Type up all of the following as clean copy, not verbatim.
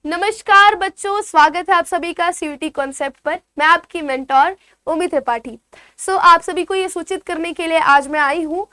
नमस्कार बच्चों, स्वागत है आप सभी का सीयूटी कॉन्सेप्ट पर। मैं आपकी मेंटोर उमी त्रिपाठी। आप सभी को ये सूचित करने के लिए आज मैं आई हूँ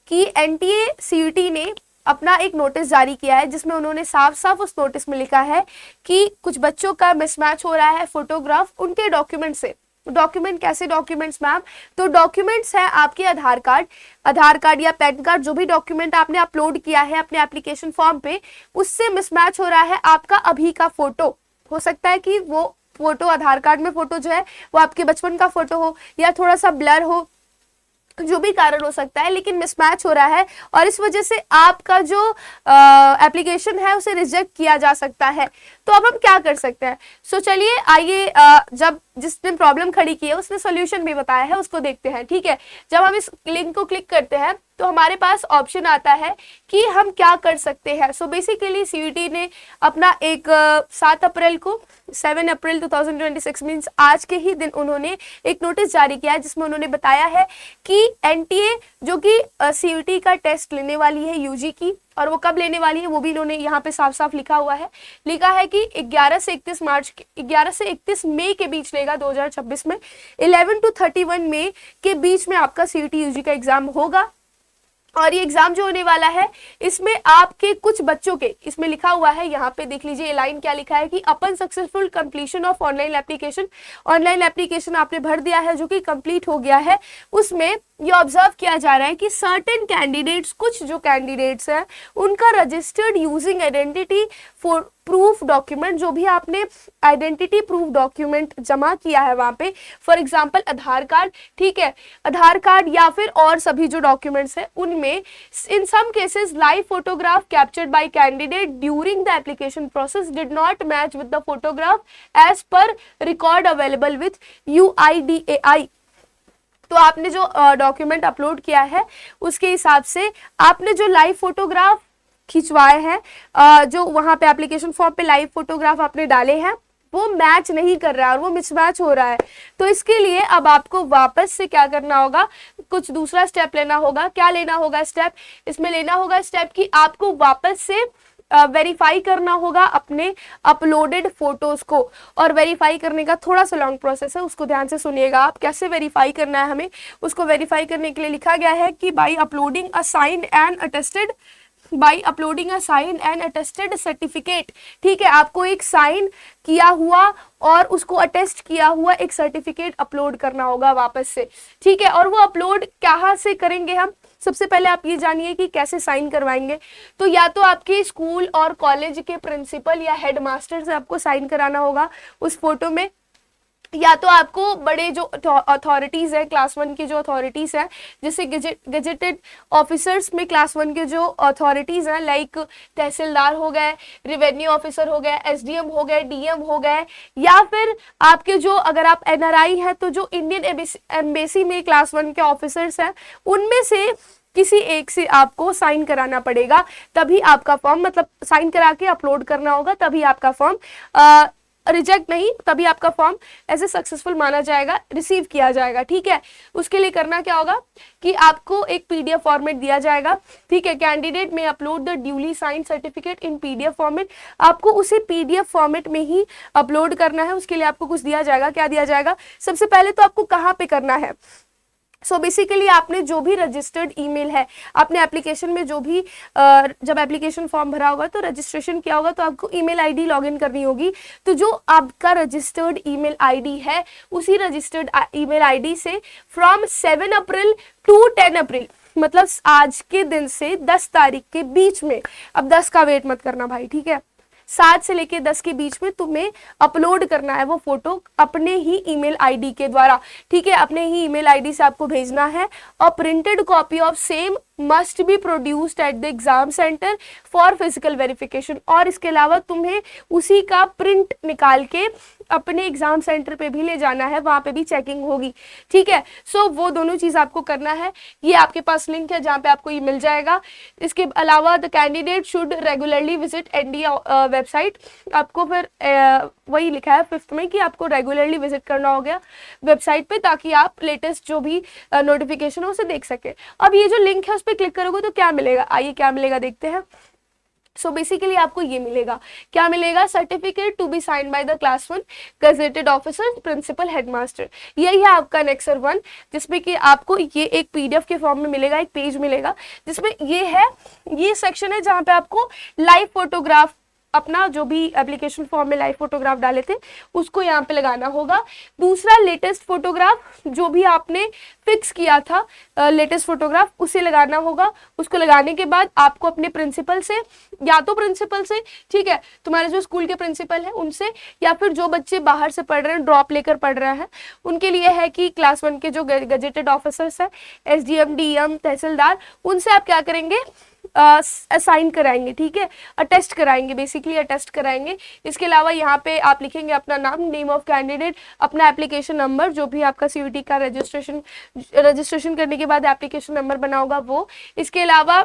कि एनटीए सीयूटी ने अपना एक नोटिस जारी किया है, जिसमें उन्होंने साफ साफ उस नोटिस में लिखा है कि कुछ बच्चों का मिसमैच हो रहा है फोटोग्राफ उनके डॉक्यूमेंट से। डॉक्यूमेंट कैसे डॉक्यूमेंट्स मैम? तो डॉक्यूमेंट्स है आपके आधार कार्ड या पैन कार्ड, जो भी डॉक्यूमेंट आपने अपलोड किया है अपने एप्लीकेशन फॉर्म पे, उससे मिसमैच हो रहा है आपका अभी का फोटो। हो सकता है कि वो फोटो आधार कार्ड में फोटो जो है वो आपके बचपन का फोटो हो या थोड़ा सा ब्लर हो, जो भी कारण हो सकता है, लेकिन मिसमैच हो रहा है और इस वजह से आपका जो एप्लीकेशन है उसे रिजेक्ट किया जा सकता है। तो अब हम क्या कर सकते हैं? चलिए आइए, जब जिसने प्रॉब्लम खड़ी की है उसने सोल्यूशन भी बताया है, उसको देखते हैं। ठीक है, जब हम इस लिंक को क्लिक करते हैं तो हमारे पास ऑप्शन आता है कि हम क्या कर सकते हैं। बेसिकली सीयूटी ने अपना एक 7 अप्रैल 2026 मीन्स आज के ही दिन उन्होंने एक नोटिस जारी किया है, जिसमें उन्होंने बताया है कि एनटीए जो कि सीयूटी का टेस्ट लेने वाली है यूजी की, और वो कब लेने वाली है वो भी इन्होंने यहाँ पे साफ साफ लिखा हुआ है। लिखा है कि 11 से 31 मई के बीच लेगा 2026 में। 11 to 31 मई के बीच में आपका सीयूटी यूजी का एग्जाम होगा। और ये एग्जाम जो होने वाला है इसमें आपके कुछ बच्चों के, इसमें लिखा हुआ है, यहाँ पे देख लीजिए लाइन क्या लिखा है कि upon successful completion of online application आपने भर दिया है जो कि कंप्लीट हो गया है। उसमें ये ऑब्जर्व किया जा रहा है कि सर्टेन कैंडिडेट्स, कुछ जो कैंडिडेट्स हैं उनका registered using identity for proof document, जो भी आपने आइडेंटिटी प्रूफ डॉक्यूमेंट जमा किया है वहां पे, फॉर एग्जांपल आधार कार्ड, ठीक है, आधार कार्ड या फिर और सभी जो डॉक्यूमेंट्स हैं उनमें in some cases live photograph captured by candidate during the application process did not match with the photograph as per record available with UIDAI। तो आपने जो डॉक्यूमेंट अपलोड किया है उसके हिसाब से आपने जो लाइव फोटोग्राफ खिंचवाए हैं, जो वहां पे एप्लीकेशन फॉर्म पे लाइव फोटोग्राफ आपने डाले हैं, वो मैच नहीं कर रहा है और वो मिसमैच हो रहा है। तो इसके लिए अब आपको वापस से क्या करना होगा, कुछ दूसरा स्टेप लेना होगा। क्या लेना होगा स्टेप? इसमें लेना होगा स्टेप कि आपको वापस से वेरीफाई करना होगा अपने अपलोडेड फोटोज को। और वेरीफाई करने का थोड़ा सा लॉन्ग प्रोसेस है, उसको ध्यान से सुनिएगा। आप कैसे वेरीफाई करना है हमें, उसको वेरीफाई करने के लिए लिखा गया है कि by uploading a signed and attested certificate. ठीक है, आपको एक साइन किया हुआ और उसको अटेस्ट किया हुआ एक सर्टिफिकेट अपलोड करना होगा वापस से। ठीक है, और वो अपलोड कहाँ से करेंगे हम? सबसे पहले आप ये जानिए कि कैसे साइन करवाएंगे। तो या तो आपके स्कूल और कॉलेज के प्रिंसिपल या हेडमास्टर से आपको साइन कराना होगा उस फोटो में, या तो आपको बड़े जो अथॉरिटीज है, क्लास 1 की जो अथॉरिटीज है, जैसे गेजेटेड ऑफिसर्स में क्लास 1 के जो अथॉरिटीज हैं, लाइक तहसीलदार हो गए, रेवेन्यू ऑफिसर हो गए, SDM हो गए, DM हो गए, या फिर आपके जो, अगर आप NRI हैं तो जो इंडियन एम्बेसी में क्लास 1 के ऑफिसर्स हैं, उनमें से किसी एक से आपको साइन कराना पड़ेगा। तभी आपका फॉर्म, मतलब साइन करा के अपलोड करना होगा, तभी आपका फॉर्म रिजेक्ट नहीं, तभी आपका फॉर्म ऐसे सक्सेसफुल माना जाएगा, रिसीव किया जाएगा। ठीक है, उसके लिए करना क्या होगा कि आपको एक PDF फॉर्मेट दिया जाएगा। ठीक है, कैंडिडेट में upload the duly sign certificate in PDF format. आपको उसे PDF फॉर्मेट में ही अपलोड करना है। उसके लिए आपको कुछ दिया जाएगा। क्या दिया जाएगा? सबसे पहले तो आपको कहाँ पे करना है? बेसिकली आपने जो भी रजिस्टर्ड ईमेल है, आपने एप्लीकेशन में जो भी जब एप्लीकेशन फॉर्म भरा होगा तो रजिस्ट्रेशन किया होगा, तो आपको ईमेल आईडी लॉगिन करनी होगी। तो जो आपका रजिस्टर्ड ईमेल आईडी है, उसी रजिस्टर्ड ईमेल आईडी से फ्रॉम 7 अप्रैल टू 10 अप्रैल, मतलब आज के दिन से 10 तारीख के बीच में, अब 10 का वेट मत करना भाई, ठीक है, 7 से लेके 10 के बीच में तुम्हें अपलोड करना है वो फोटो अपने ही ईमेल आईडी के द्वारा। ठीक है, अपने ही ईमेल आईडी से आपको भेजना है। और printed copy of same must be produced at the exam centre for physical verification. और इसके अलावा तुम्हें उसी का प्रिंट निकाल के अपने एग्जाम सेंटर पे भी ले जाना है, वहां पे भी चेकिंग होगी। ठीक है, वो दोनों चीज आपको करना है। ये आपके पास लिंक है जहाँ पे आपको ये मिल जाएगा। इसके अलावा the candidate should regularly visit NDA website. आपको फिर वही लिखा है 5th में कि आपको रेगुलरली विजिट करना होगा वेबसाइट पे, ताकि आप लेटेस्ट जो भी नोटिफिकेशन हो उसे देख सके। अब ये जो लिंक है उस पर क्लिक करोगे तो क्या मिलेगा, आइए क्या मिलेगा देखते हैं। सो बेसिकली आपको ये मिलेगा, क्या मिलेगा, certificate to be sign by the class 1 gazetted officer principal headmaster. यही है आपका नेक्सर 1, जिसमें कि आपको ये एक पीडीएफ के फॉर्म में मिलेगा, एक पेज मिलेगा जिसमें ये है, ये सेक्शन है जहाँ पे आपको लाइव फोटोग्राफ, अपना जो भी एप्लीकेशन फॉर्म में लाइव फोटोग्राफ डाले थे उसको यहाँ पे लगाना होगा। दूसरा लेटेस्ट फोटोग्राफ जो भी आपने फिक्स किया था, लेटेस्ट फोटोग्राफ उसे लगाना होगा। उसको लगाने के बाद आपको अपने प्रिंसिपल से, या तो प्रिंसिपल से, ठीक है, तुम्हारे जो स्कूल के प्रिंसिपल है उनसे, या फिर जो बच्चे बाहर से पढ़ रहे हैं, ड्रॉप लेकर पढ़ रहे हैं, उनके लिए है कि क्लास 1 के जो गजेटेड ऑफिसर्स है, एसडीएम, डीएम, तहसीलदार, उनसे आप क्या करेंगे, असाइन कराएंगे, ठीक है, अटेस्ट कराएंगे, बेसिकली अटेस्ट कराएंगे। इसके अलावा यहाँ पे आप लिखेंगे अपना नाम, नेम ऑफ कैंडिडेट, अपना एप्लीकेशन नंबर, जो भी आपका सीयूईटी का रजिस्ट्रेशन करने के बाद एप्लीकेशन नंबर बना होगा वो। इसके अलावा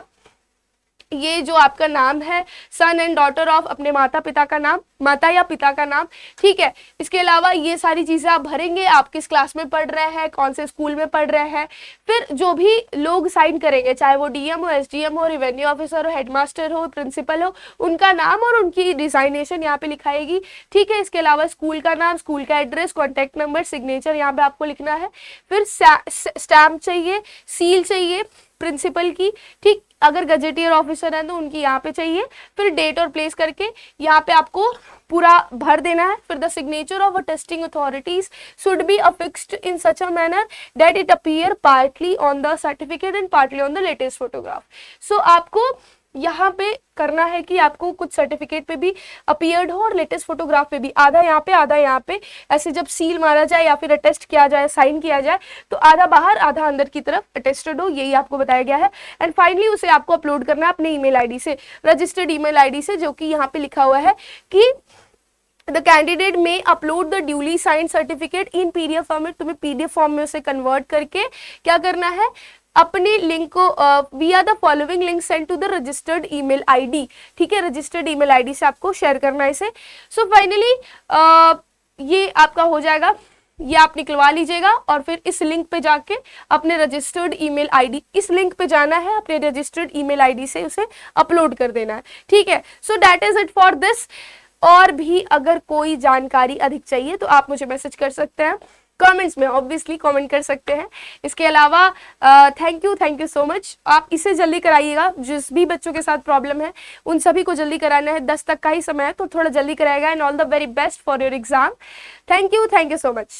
ये जो आपका नाम है, सन एंड डॉटर ऑफ, अपने माता पिता का नाम, माता या पिता का नाम, ठीक है। इसके अलावा ये सारी चीजें आप भरेंगे, आप किस क्लास में पढ़ रहे हैं, कौन से स्कूल में पढ़ रहे हैं। फिर जो भी लोग साइन करेंगे, चाहे वो डीएम हो, एसडीएम हो, रेवेन्यू ऑफिसर हो, हेडमास्टर हो, प्रिंसिपल हो, उनका नाम और उनकी डिजाइनेशन यहाँ पे लिखाएगी, ठीक है। इसके अलावा स्कूल का नाम, स्कूल का एड्रेस, कॉन्टैक्ट नंबर, सिग्नेचर यहाँ पे आपको लिखना है। फिर स्टैम्प चाहिए, सील चाहिए प्रिंसिपल की, ठीक, अगर गजेटियर ऑफिसर है तो उनकी यहाँ पे चाहिए। फिर डेट और प्लेस करके यहाँ पे आपको पूरा भर देना है। फिर the signature of attesting authorities should be affixed in such a manner that it appear partly on the certificate and partly on the latest photograph. So आपको यहाँ पे करना है कि आपको कुछ सर्टिफिकेट पे भी अपीयर्ड हो और लेटेस्ट फोटोग्राफ पे भी, आधा यहाँ पे आधा यहाँ पे, ऐसे जब सील मारा जाए या फिर अटेस्ट किया जाए, साइन किया जाए, तो आधा बाहर आधा अंदर की तरफ अटेस्टेड हो, यही आपको बताया गया है। एंड फाइनली उसे आपको अपलोड करना है अपने ईमेल आईडी से, रजिस्टर्ड ईमेल आईडी से, जो कि यहाँ पे लिखा हुआ है कि The candidate may upload the duly signed certificate in PDF format। तुम्हें PDF फॉर्म में उसे कन्वर्ट करके क्या करना है, अपने लिंक को via the following link sent to the registered email ID, ठीक है, रजिस्टर्ड ईमेल आईडी से आपको शेयर करना है इसे। सो फाइनली ये आपका हो जाएगा, ये आप निकलवा लीजिएगा और फिर इस लिंक पे जाके अपने रजिस्टर्ड ईमेल आईडी, इस लिंक पे जाना है, अपने रजिस्टर्ड ईमेल आईडी से उसे अपलोड कर देना है, ठीक है। So that is it for this. और भी अगर कोई जानकारी अधिक चाहिए तो आप मुझे मैसेज कर सकते हैं कमेंट्स में, ऑब्वियसली कमेंट कर सकते हैं। इसके अलावा थैंक यू सो मच। आप इसे जल्दी कराइएगा, जिस भी बच्चों के साथ प्रॉब्लम है उन सभी को जल्दी कराना है, 10 तक का ही समय है तो थोड़ा जल्दी कराएगा। And all the very best for your exam. Thank you so much.